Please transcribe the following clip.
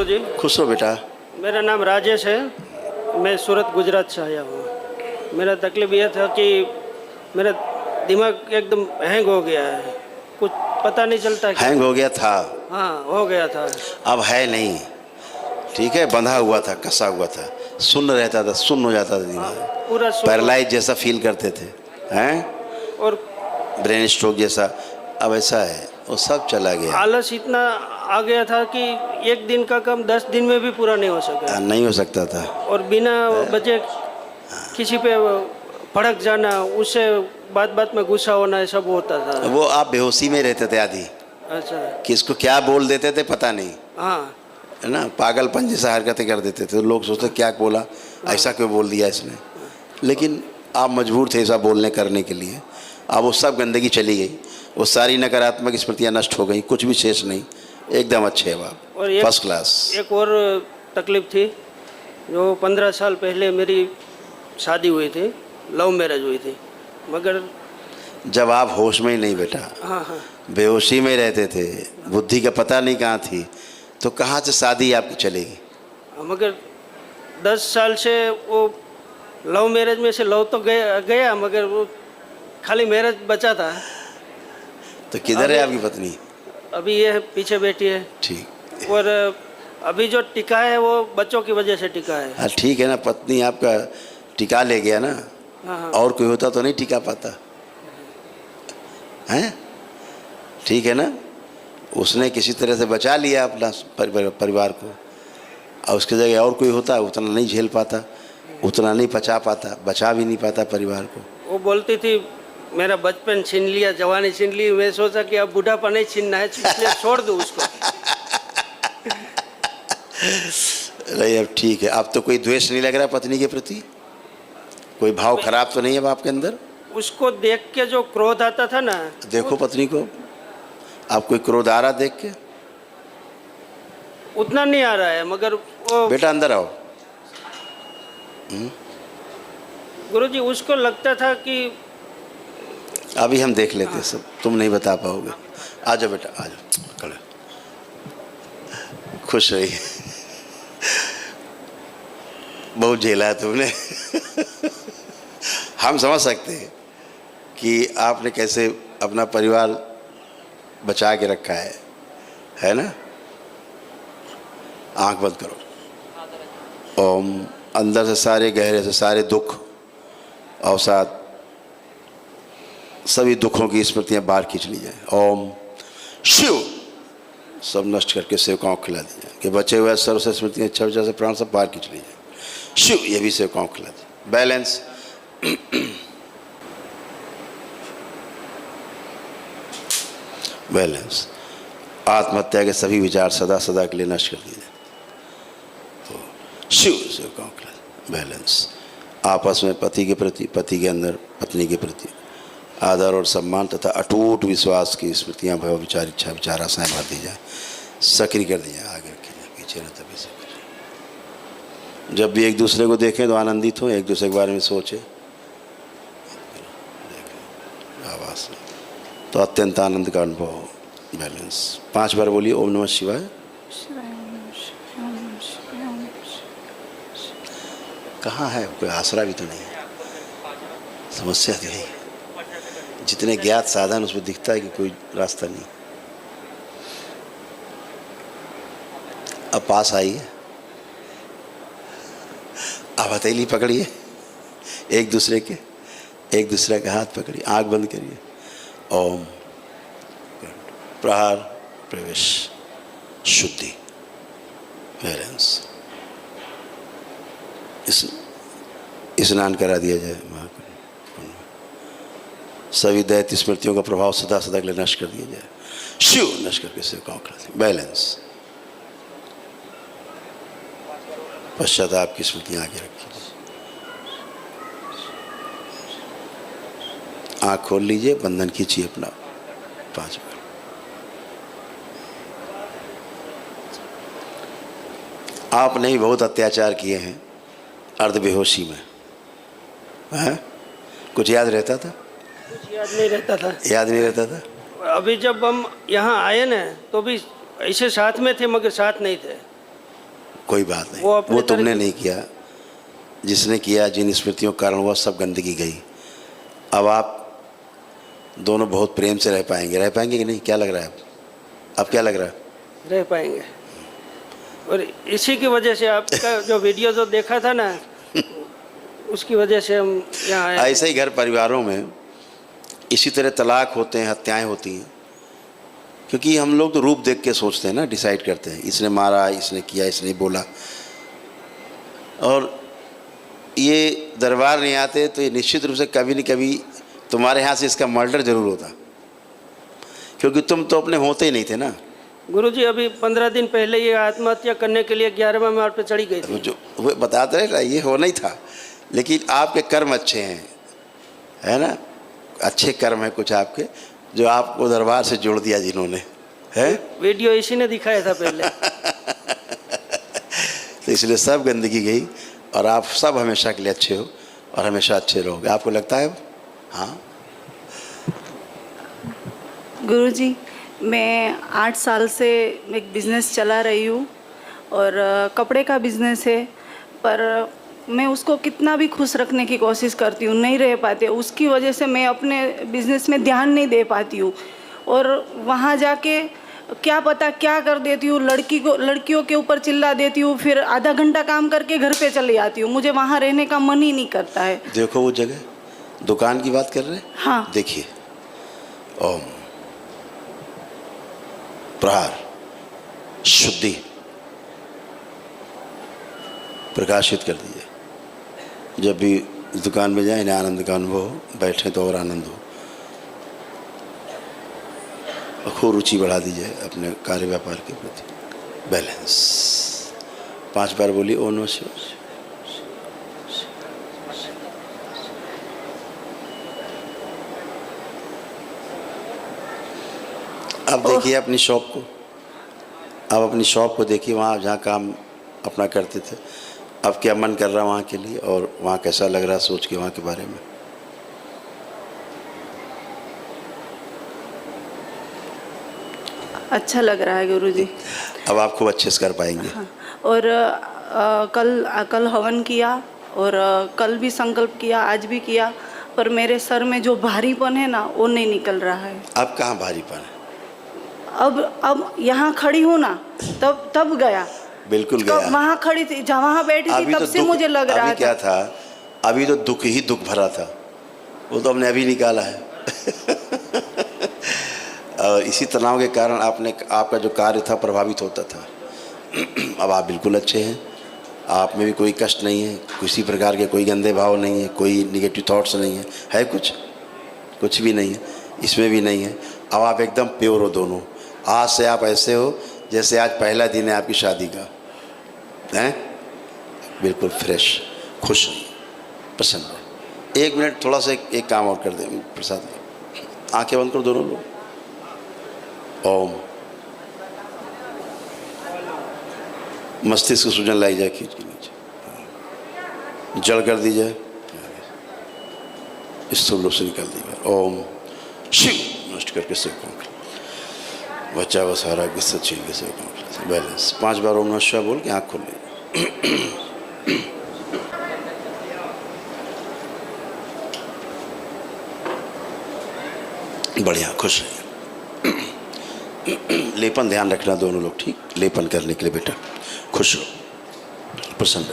गुरुजी। खुश रहो बेटा। मेरा नाम राजेश है, मैं सूरत गुजरात से आया हूँ। मेरा तकलीफ यह था कि मेरा दिमाग एकदम हैंग हो गया है, कुछ पता नहीं चलता है। हैंग हो गया था? हाँ, हो गया था। अब है नहीं, ठीक है। बंधा हुआ था, कसा हुआ था, सुन्न रहता था, सुन्न हो जाता था दिमाग, पूरा पैरालाइज जैसा फील करते थे, हैं, और ब्रेन स्ट्रोक जैसा। अब ऐसा है, वो सब चला गया। आलस इतना आ गया था कि एक दिन का काम 10 दिन में भी पूरा नहीं हो सका। नहीं हो सकता था। और बिना वजह किसी पे भड़क जाना, उससे बात बात में गुस्सा होना, ये सब होता था। वो आप बेहोशी में रहते थे आधी। अच्छा। किसको क्या बोल देते थे पता नहीं, हाँ, है ना, पागलपन जैसा हरकतें कर देते थे। तो लोग सोचते क्या बोला, ऐसा क्यों बोल दिया इसने। लेकिन आप मजबूर थे ऐसा बोलने करने के लिए। अब वो सब गंदगी चली गई, वो सारी नकारात्मक स्मृतियाँ नष्ट हो गई, कुछ भी शेष नहीं, एकदम अच्छे हैं आप, और फर्स्ट क्लास। एक और तकलीफ थी, जो 15 साल पहले मेरी शादी हुई थी, लव मैरिज हुई थी, मगर जब आप होश में ही नहीं बेटा, हाँ हाँ, बेहोशी में रहते थे, बुद्धि का पता नहीं कहाँ थी, तो कहाँ से शादी आपकी चलेगी। मगर 10 साल से वो लव मैरिज में से लव तो गया, मगर वो खाली मैरिज बचा था। तो किधर है आपकी पत्नी? अभी ये पीछे बैठी है। ठीक। और अभी जो टिका है वो बच्चों की वजह से टिका है। हाँ ठीक है ना, पत्नी आपका टिका ले गया ना। हाँ हाँ। और कोई होता तो नहीं टिका पाता, हैं, ठीक है ना। उसने किसी तरह से बचा लिया अपना परिवार को, और उसकी जगह और कोई होता उतना नहीं झेल पाता, उतना नहीं पचा पाता, बचा भी नहीं पाता परिवार को। वो बोलती थी मेरा बचपन छीन लिया, जवानी छीन ली। मैं सोचा कि अब बुढ़ापा नहीं छीनना है, इसलिए छोड़ दूँ उसको। नहीं अब ठीक है। अब तो कोई द्वेष नहीं लग रहा पत्नी के प्रति, कोई भाव खराब तो नहीं है आपके अंदर? उसको देख के जो क्रोध आता था ना। देखो पत्नी को, आप कोई क्रोध आ रहा देख के? उतना नहीं आ रहा है, मगर वो बेटा अंदर आओ। गुरुजी, उसको लगता था कि अभी हम देख लेते हैं सब, तुम नहीं बता पाओगे। आ जाओ बेटा, आ जाओ, खड़े। खुश रहिए, बहुत झेला है तुमने। हम समझ सकते हैं कि आपने कैसे अपना परिवार बचा के रखा है ना। आंख बंद करो। ओम। अंदर से सारे गहरे से सारे दुख, अवसाद, सभी दुखों की स्मृतियां बाहर खींच ली जाए। ओम शिव। सब नष्ट करके सेवकाओं को खिला दी जाए कि बचे हुए सर्व से स्मृतियां, इच्छा विचार से प्राण सब बाहर खींच ली जाए। शिव, ये भी सेवकाओं को खिला दी। बैलेंस। बैलेंस। आत्महत्या के सभी विचार सदा सदा के लिए नष्ट कर दिए जाए। तो शिव, सेवकाओं को खिला दी। बैलेंस। आपस में पति के प्रति, पति के अंदर पत्नी के प्रति आदर और सम्मान तथा अटूट विश्वास की स्मृतियाँ, भय विचार, इच्छा विचार, आशाएं भर दी जाए, सक्रिय कर दी जाए, आगे रखी जाए, पीछे न तभी से करें। जब भी एक दूसरे को देखें तो आनंदित हो, एक दूसरे के बारे में सोचें, आवाज़ में तो अत्यंत आनंद का अनुभव हो। बैलेंस। 5 बार बोलिए ओम नमः शिवाय। कहाँ है कोई आसरा भी तो नहीं है, समस्या तो यही है। जितने ज्ञात साधन उसमें दिखता है कि कोई रास्ता नहीं। अब पास आइए, अब हथेली पकड़िए एक दूसरे के, एक दूसरे का हाथ पकड़िए, आंख बंद करिए। ओम। प्रहार, प्रवेश, शुद्धि, बैलेंस। स्नान करा दिया जाए। सभी दैत्य स्मृतियों का प्रभाव सदा सदा के लिए नष्ट कर दिया जाए। शिव, नष्ट करके सेवकाओं को खिला दी। बैलेंस। पश्चाताप की स्मृतियां आगे रखी। आँख खोल लीजिए, बंधन खींचिए अपना 5 बार। आपने ही बहुत अत्याचार किए हैं अर्ध बेहोशी में, हैं? कुछ याद रहता था? कुछ याद नहीं रहता था। याद नहीं रहता था। अभी जब हम यहाँ आए ना तो भी ऐसे साथ में थे, मगर साथ नहीं थे। कोई बात नहीं, वो अपने वो तुमने तरह की- नहीं किया, जिसने किया, जिन स्मृतियों के कारण हुआ, सब गंदगी गई। अब आप दोनों बहुत प्रेम से रह पाएंगे कि नहीं? क्या लग रहा है अब क्या लग रहा है? रह पाएंगे। और इसी की वजह से आपका जो वीडियो जो देखा था ना, उसकी वजह से हम यहाँ आए। ऐसे ही घर परिवारों में इसी तरह तलाक होते हैं, हत्याएं होती हैं, क्योंकि हम लोग तो रूप देख के सोचते हैं ना, डिसाइड करते हैं, इसने मारा, इसने किया, इसने बोला। और ये दरबार नहीं आते तो ये निश्चित रूप से कभी न कभी तुम्हारे यहाँ से इसका मर्डर जरूर होता, क्योंकि तुम तो अपने होते ही नहीं थे ना। गुरुजी अभी 15 दिन पहले ये आत्महत्या करने के लिए 11वें माड़ पे चढ़ी गई वो थी। जो वो बताते रहे ना, ये होना ही था, लेकिन आपके कर्म अच्छे हैं, है ना, अच्छे कर्म हैं कुछ आपके, जो आपको दरबार से जोड़ दिया जिन्होंने, है। वीडियो इसी ने दिखाया था पहले। तो इसलिए सब गंदगी गई और आप सब हमेशा के लिए अच्छे हो और हमेशा अच्छे रहोगे, आपको लगता है? हाँ। गुरुजी, मैं 8 साल से एक बिज़नेस चला रही हूँ और कपड़े का बिज़नेस है, पर मैं उसको कितना भी खुश रखने की कोशिश करती हूँ, नहीं रह पाते। उसकी वजह से मैं अपने बिज़नेस में ध्यान नहीं दे पाती हूँ और वहाँ जाके क्या पता क्या कर देती हूँ, लड़कियों के ऊपर चिल्ला देती हूँ, फिर आधा घंटा काम करके घर पे चली आती हूँ। मुझे वहाँ रहने का मन ही नहीं करता है। देखो वो जगह, दुकान की बात कर रहे हैं? हाँ। देखिए, ओम प्रहार शुद्धि प्रकाशित कर दीजिए। जब भी इस दुकान में जाए, इन्हें आनंद का अनुभव हो, बैठे तो और आनंद हो, खूब रुचि बढ़ा दीजिए अपने कार्य व्यापार के प्रति। बैलेंस 5 बार बोलिए ओम नमः शिवाय। अब देखिए अपनी शॉप को, अब अपनी शॉप को देखिए, वहाँ जहाँ काम अपना करते थे, अब क्या मन कर रहा है वहाँ के लिए, और वहाँ कैसा लग रहा है सोच के वहाँ के बारे में। अच्छा लग रहा है गुरुजी। अब आप खूब अच्छे से कर पाएंगे। हाँ। और कल हवन किया और कल भी संकल्प किया, आज भी किया, पर मेरे सर में जो भारीपन है ना, वो नहीं निकल रहा है। अब कहाँ भारीपन है? अब यहाँ खड़ी हूँ ना, तब गया। बिल्कुल गया। वहाँ खड़ी थी, जहाँ बैठी थी, तब से मुझे लग रहा अभी क्या था, अभी तो दुख ही दुख भरा था, वो तो हमने अभी निकाला है। और इसी तनाव के कारण आपका जो कार्य था प्रभावित होता था। अब आप बिल्कुल अच्छे हैं, आप में भी कोई कष्ट नहीं है, किसी प्रकार के कोई गंदे भाव नहीं है, कोई निगेटिव थॉट्स नहीं है कुछ भी नहीं है, इसमें भी नहीं है। अब आप एकदम प्योर हो दोनों। आज से आप ऐसे हो जैसे आज पहला दिन है आपकी शादी का, हैं? बिल्कुल फ्रेश, खुश, पसंद है। 1 मिनट थोड़ा सा एक काम और कर दें प्रसाद, आंखें बंद करो दोनों लोग। ओम मस्तिष्क सूजन लाई जाए, खींच के नीचे जड़ कर दी जाए, स्थूल रूप से निकाल दी जाए। ओम शिव नष्ट करके से बच्चा व सारा गुस्सा छीन के से बैलेंस 5 बार ओम नमः शिवाय बोल के आँख खोल लीजिए। बढ़िया, खुश रहिए। लेपन ध्यान रखना दोनों लोग, ठीक? लेपन करने के लिए बेटा खुश रहो, प्रसन्न।